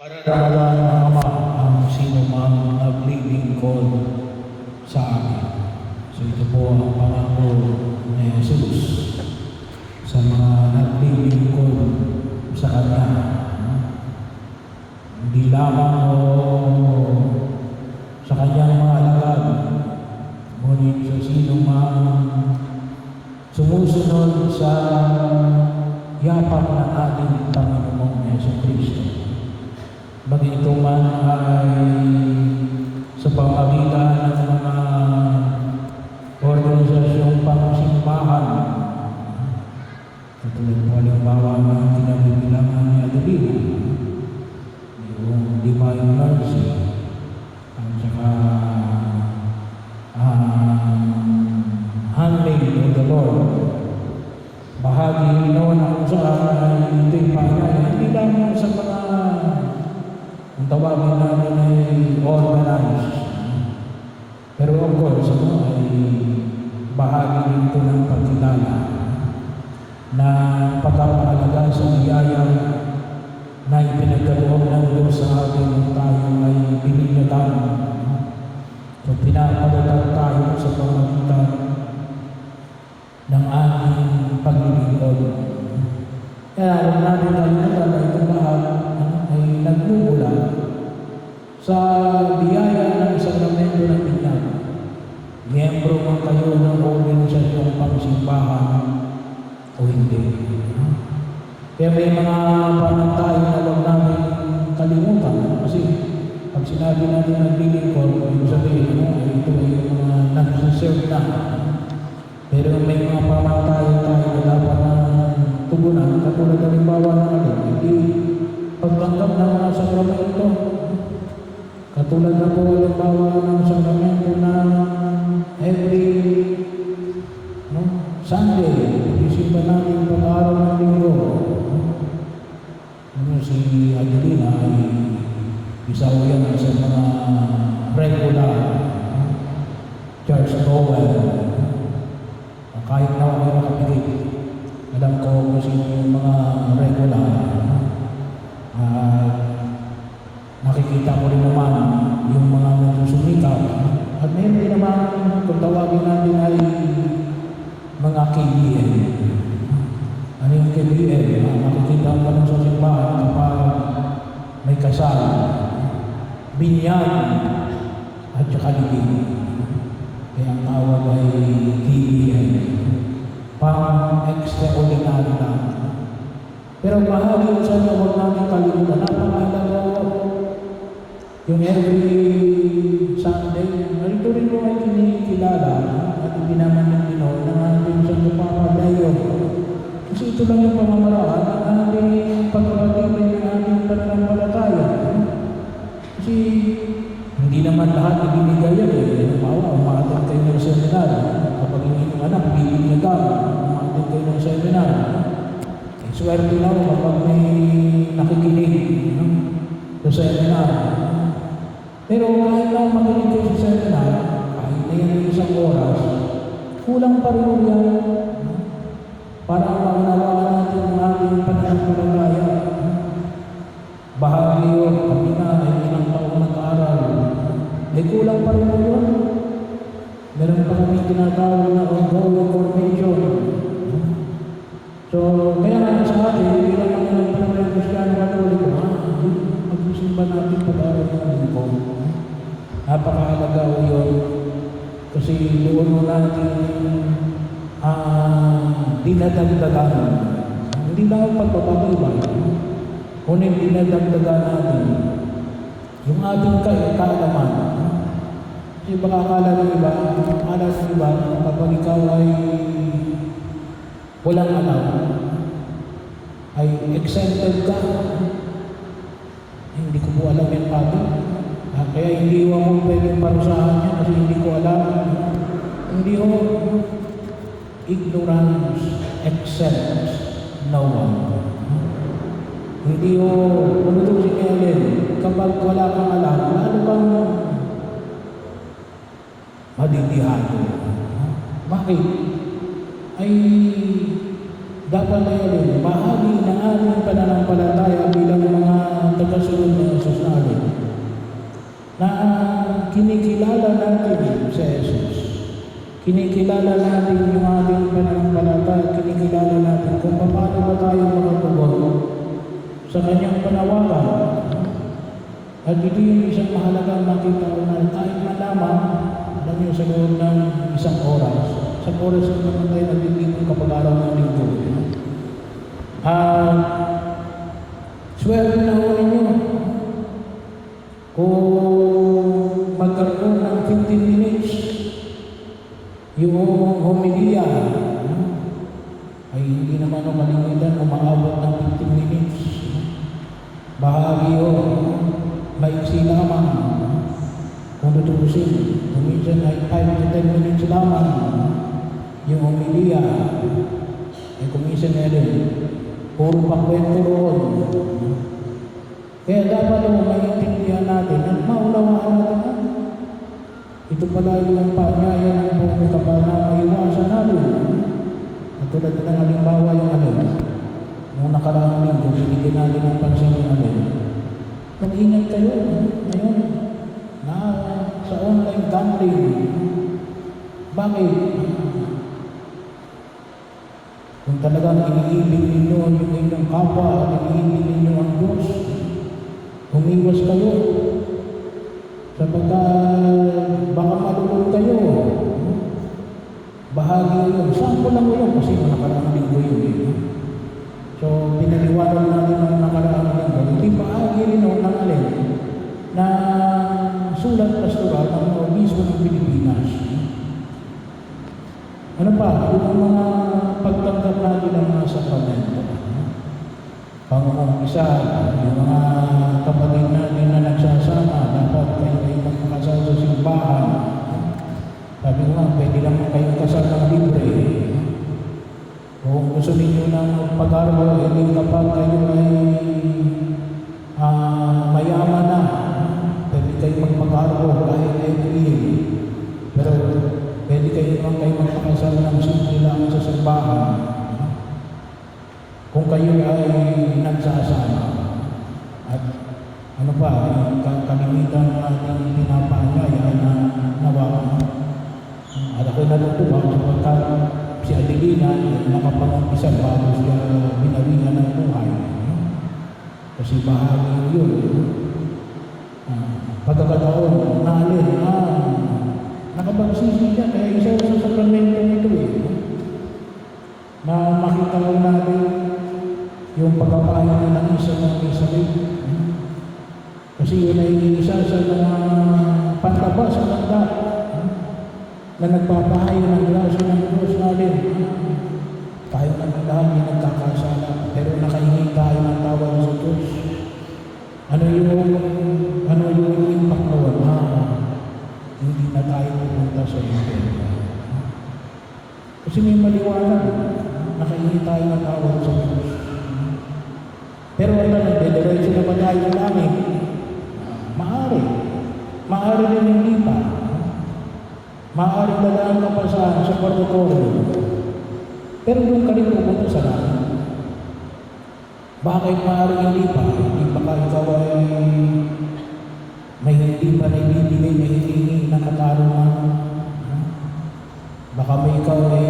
Para ng Ama ang sino mang naglilingkod sa akin. So ito po ang pangako ni Jesus sa mga naglilingkod sa Kanya. Hindi lamang sa Kanyang mga alagad, ngunit sa sino mang sumusunod sa yapak ng ating Panginoong Jesucristo. Bagay ito man ay sa pamagitan ng mga organisasyong pangsimbahan. Katulad po halimbawa ng kinabibilangan ni Adelina, yung Divine Mercy, at saka Handmaid of the Lord. Bahagi noon na kung saan ay ito'y panay, hindi lang sa mga ang tawagin namin ay organized. Pero of course, ay bahagi nito ng pagkilala na pagkakahalaga sa biyaya na ipinagkaloob ng Diyos sa atin ng tayo ay binigyan. So pinapalatan tayo sa pamagitan ng ating paglilingkod. Kaya huwag natin kalimutan na itong lahat ay nagmumula sa biyaya ng sakramento ng binyag. Miyembro man kayo ng organisasyong pangsimbahan o hindi. Kaya may mga panantay na huwag namin kalimutan. Kasi pag sinabi natin naglilingkod, ibig sabihin, ito ay yung mga nag-serve na. Pero may mga panantay tayo na dapat na tugunan. Katulad na limbawa na hindi pagtanggap ng mga sakramento. Katulad na po halimbawa ng sakramento na every Sunday, isimba natin pag-aaral ng linggo. Si Adelina ay isa ko yan sa mga regular church goer. Kahit na ako ay makapigit, alam ko kung sino yung mga regular. Nakikita ko rin naman yung mga nagsusumikap. At mayroon din naman kung tawagin natin ay mga KBN. Ano yung KBN? Makikita ko lang sa simbahan kapag may kasal, binyan, at saka ligid. Kaya ang tawag ay KBN. Pang-extraordinary lang. Pero mahali sa inyo, huwag namin kalimutan. Napakahalaga yung every Sunday. Ito rin mo ay kinikilala at hindi naman yung Pinoy ng ating Santo Papa Leo. Kasi ito lang yung pamamaraan ng ating pagkakatibay ng ating pananampalataya. Kasi hindi naman lahat ibinigay yan. Halimbawa, umaatid kayo ng seminar. Kapag hindi yung anak, bibigyan ka, umaatid kayo ng seminar. Swerte lang kapag may nakikinig sa seminar. Pero kahit lang makinig kayo sa seminar, kahit na yan isang oras, kulang pa rin yan para maunawagan natin ang ating pananampalataya. Bahagi yun, kami na ay ilang taong nag-aaral. Kulang pa rin yun. Meron pa kami tinatawag na ongoing formation. So, kaya nga sa atin, hindi lang ang pananampalataya Kristiyano Katoliko, magsisimba natin pag-aaral ng linggo. Napakahalaga o yun. Kasi doon mo natin dinadagdagan. Hindi lang ang pagpapatibay. Ngunit dinadagdagan natin yung ating kaalaman. Kasi baka akala ng iba, kapag ikaw ay walang alam, ay exempted ka. Hindi ko po alam yan, Pati. Kaya hindi ako pwedeng parusahan niya kasi hindi ko alam. Hindi ko ignorance accepts no one. Hindi ko, kung ito si Ellen, kapag wala kang alam, lalo kang madidihado. Bakit? Ay dapat na yun, bahagi ng ating pananampalataya bilang mga tagasunod ng kinikilala natin yung ating pananampalataya, kinikilala natin kung paano ba tayo makatugon sa kanyang panawagan. At ito yung isang mahalagang makita ko na kahit malaman, alam niyo sa loob ng isang oras naman tayo nagtitipon kapag araw ng linggo. Swerte na ho ninyo kung magkaroon ng 15 minutes yung homilia ay hindi naman kalimitan umaabot ng 15 minutes. Bahagi yun, maiksi lamang. Kung tutusin, kuminsan ay 5 to 10 minutes lamang yung homilia. Ay kuminsan na rin, puro pakwento roon. Kaya dapat maintindihan natin at maunawaan natin ito pala yung paanyaya ng buong kapal na maiwasan natin. At tulad ng halimbawa yung nung nakaraang linggo, binigyan natin ng pansin yung mag-ingat kayo ngayon na sa online gambling. Bakit? Kung talagang iniibig ninyo yung inyong kapwa at iniibig ninyo ang Diyos, humiwas kayo sapagkat baka malulog kayo. Bahagi yun. Sample lang yun kasi nakaraang linggo yun. So, pinaliwanag natin ng nakaraang linggo. Hindi bahagi rin ng alin na sulat pastoral ng obispo ng Pilipinas. Ano pa? Yung mga pagtanggap natin ng mga sakramento. Pang-umpisa, yung mga kapatid natin na nagsasama, dapat kayo ay magpakasal sa simbahan. Sabi ko nga, pwede lang kayong kasal ng libre. Kung gusto ninyo ng pag-aaral, hindi kapag kayo ay mayaman na, pwede kayo magpag-aaral kahit ay libre. Pero pwede kayo magpakasal ng simple lang sa simbahan. Kung kayo ay nagsasama at ano pa, yung kalimitan ng ating pinapaanyaya na nawa. At ako'y natutuwa sapagkat si Adelina ay nakapag-umpisa bago siya binawian ng buhay. Kasi bahagi yun. Pagkakataon, nakabagsisi siya, kaya isa sa sakramento nito na makita ko natin yung pagpapahay ng isa ng Isabel. Kasi yun ay isa sa mga pantabas ng handa na nagpapahay ng grasya ng Diyos natin. Tayo ng lahat yung nagkakasala, pero nakahingi tayo ng tawad sa Diyos. Ano yung impact na wala? Hindi na tayo pupunta sa impyerno. Kasi may maliwanag, nakahingi tayo ng tawad sa Diyos. Pero nagdediretso na ba tayo ng langit? Maaari din hindi pa. Maaari dadaan ka pa sa purgatorio. Pero doon ka rin pupunta sa langit. Bakit maaari hindi pa? Hindi pa ikaw ay may hindi pa naibibigay, may hihingi na katarungan. Baka may ikaw ay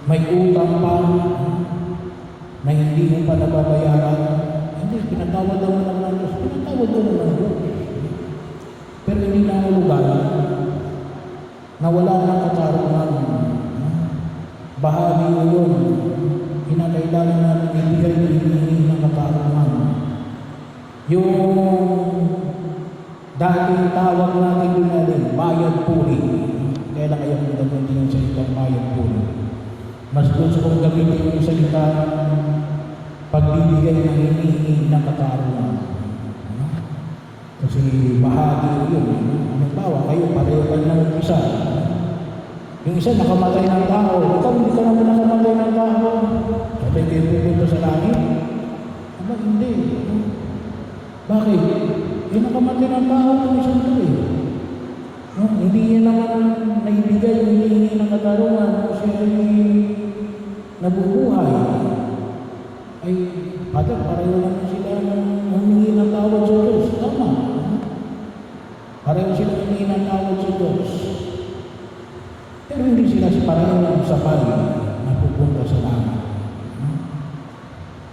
may utang pa na hindi mo pa nababayaran. Hindi, pinatawad naman ng Diyos. Pinatawad ko naman ng Diyos. Pero hindi na ang lugar na wala ng katarungan. Bahagi mo yun. Kinakailangan natin ibigay na hinihingi ng katarungan. Yung dating tawag natin din bayad puri. Kaya lang ayaw mo gamitin yung salitang bayad puri. Mas gusto kong gamitin yung salita pagbibigay ng hinihingi ng katarungan. Kasi bahagi yun. Halimbawa, kayo pareho kayo ng isa. Yung isa nakamatay ng tao. Ikaw hindi ka naman nakamatay ng tao. Sabi kayo pupunta sa langit? Aba, hindi. Bakit? Yung nakamatay ng tao ng isang ito hindi niya naman naibigay yung hinihingi ng katarungan kasi ay nabubuhay. Ay, pareho naman sila humingi ng tawad sa Diyos. Tama. Pareho sila humingi ng tawad sa Diyos. sakay na pupunta sa langit.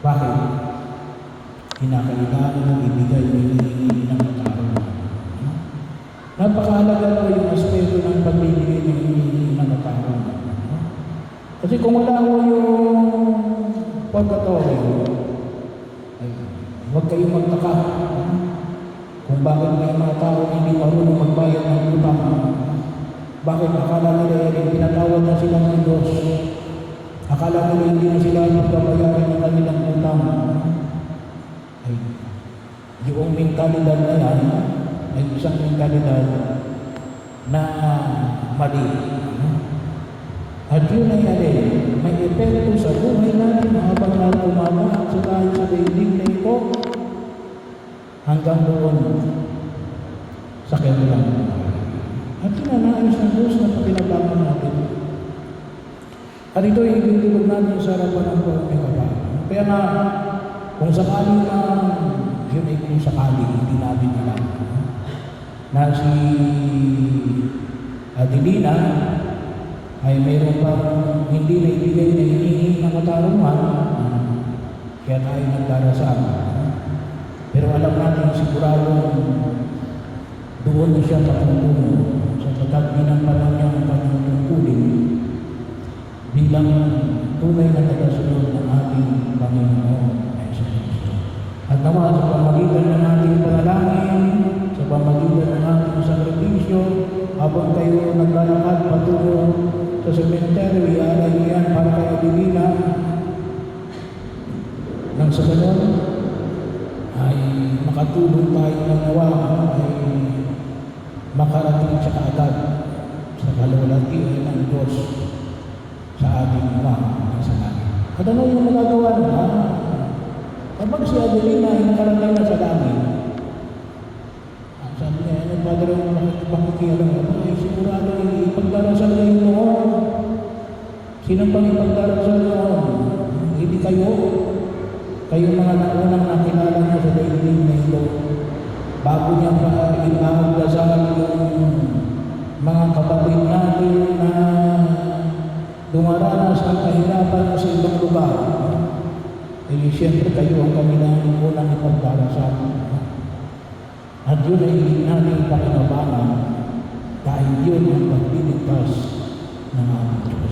Bakit? Kinakailangan ng ibigay ng hinihingi ng katarungan. Napakahalaga po yung aspeto ng pagbibigay ng hinihingi ng katarungan. Kasi kung wala mo yung pagkatorio, ay huwag kayong magtaka kung bakit may mga tao hindi marunong magbayad ng utang. Bakit akala nila yung pinatawad na sila ng Diyos? Akala nila hindi na sila magbabayaran ng kanilang utang. Ay, yung mentalidad na yan ay isang mentalidad na mali. At yun ay may epekto sa buhay natin habang natumamaan sa dahil sa daigdig na ito hanggang doon sa kanilang. At tinanais ng Diyos na pakinabangan natin. At ito ay itutulog natin sa harapan ng may kapal. Kaya nga, kung sakali na, yun ay kung sakali, hindi natin alam na si Adelina ay mayroon pang hindi na ibigay na hinihingi ng katarungan, kaya tayo nagdarasal. Pero alam natin sigurado doon na siya matutulog sapagkat binampalan niya ang kanyang tungkulin bilang tunay na tagasunod ng ating Panginoon ay sa Kristo. At nawa sa pamagitan ng ating panalangin, sa pamagitan ng ating sakripisyo, habang kayo naglalakad patungo sa sementeryo, ialay niyan para kay Adelina nang sa ganon ay makatulong tayo ng nawa ay makarating sa kaagad sa kalawalatian ng Diyos sa ating Ama sa langit. At ano yung magagawa na? Kapag si Adelina ay nakarating na sa langit, sabi niya, ano ba daw makikialam na ay sigurado ipagdarasal na yung noon. Sinong pang ipagdarasal noon? Hindi kayo. Kayo mga naunang nakilala niya sa daigdig na ito. Bago niya pa ipagdasal yung mga kapatid natin na dumaranas ang kahirapan sa ibang lugar. Eh, siyempre kayo ang kanilang unang ipagdarasal. At yun ay natin pakinabangan dahil yun ang pagliligtas ng ating Diyos.